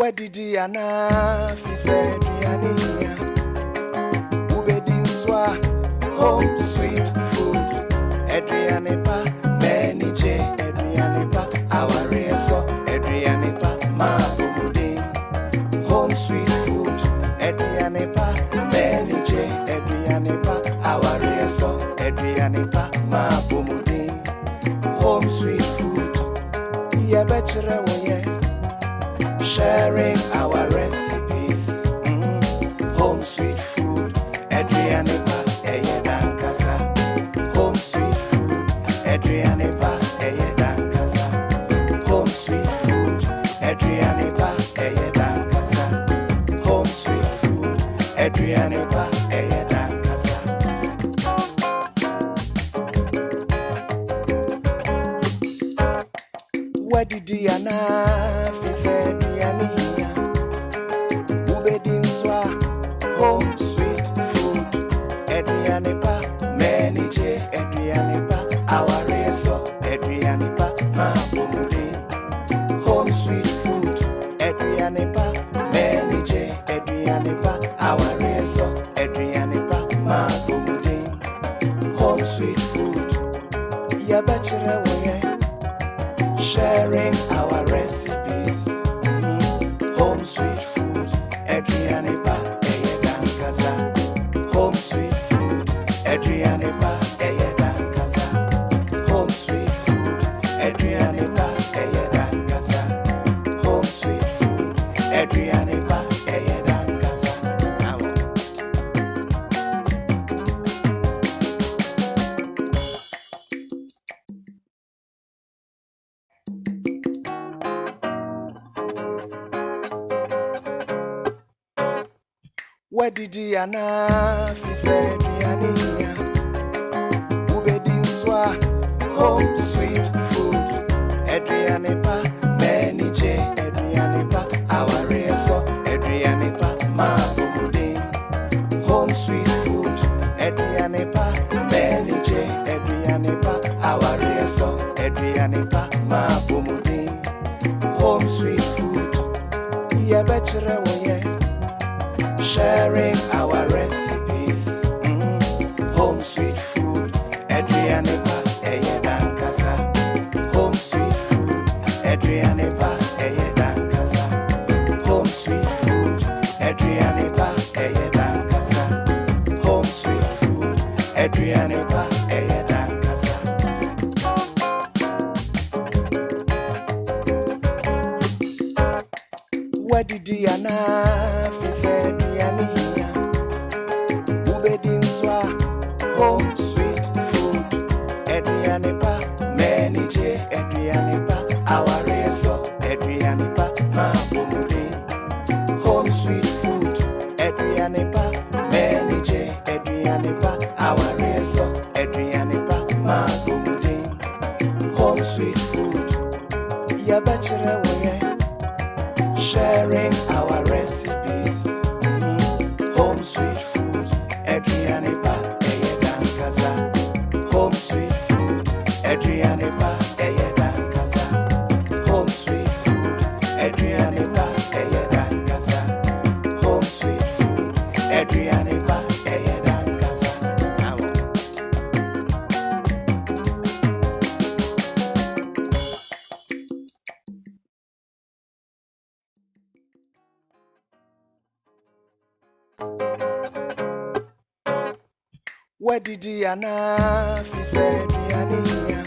Where did he fi said Riania? Ubedi swa home sweet food. Adrianepa, Manny J, Adrianepa, our reso, Adrianepa, Mabudi. Home sweet food. Adrianepa, Manny J, Adrianepa, our reso, Adrianepa, Mabudi. Home sweet food. Yeah, better sharing our recipes. Home sweet food. Adrianepa, Dankasa. Home sweet food. Adrianepa, Dankasa. Home sweet food. Adrianepa, Dankasa. Home sweet food. Adrianepa, Dankasa. Where did Diana fi said Diania? Ubedin swa home sweet food. Adrianepa, Manny J, Adrianepa, our reso, Adrianepa, Mabudi. Home sweet food. Adrianepa, Manny J, Adrianepa, our reso, Adrianepa, Mabudi. Home sweet food. Ya bachelor sharing our recipes. Home sweet food. Adrianepa, Dankasa. Home sweet food. Adrianepa, Dankasa. Home sweet food. Adrianepa, Dankasa. Home sweet food. Adrianepa, Dankasa. Where did Diana fi said Riania? Ubedin swa home sweet food. Adrianepa, Manny J, Adrianepa, our reso, Adrianepa, Mabudi. Home sweet food. Adrianepa, Manny J, Adrianepa, our reso, Adrianepa, Mabudi. Home sweet food. Yeah, better sharing our recipes. Home sweet food. Adrianepa, Dankasa. Home sweet food. Adrianepa, Dankasa. Home sweet food. Adrianepa, Dankasa. Home sweet food. Adrianepa, Dankasa. Where did Diana fi said Diania? Ubedin swa home sweet food. Adrianepa, Manny J, Adrianepa, our reso, Adrianepa, Mabudi. Home sweet food. Adrianepa, Manny J, Adrianepa, our reso, Adrianepa, Mabudi. Home sweet food. Ya bachelor sharing our recipes. Home sweet food. Adrianepa, Dankasa. Home sweet food. Adrianepa, Dankasa. Home sweet food. Adrianepa, Dankasa. Home sweet food. Adrianepa, Dankasa. Where did Diana fi said Riania?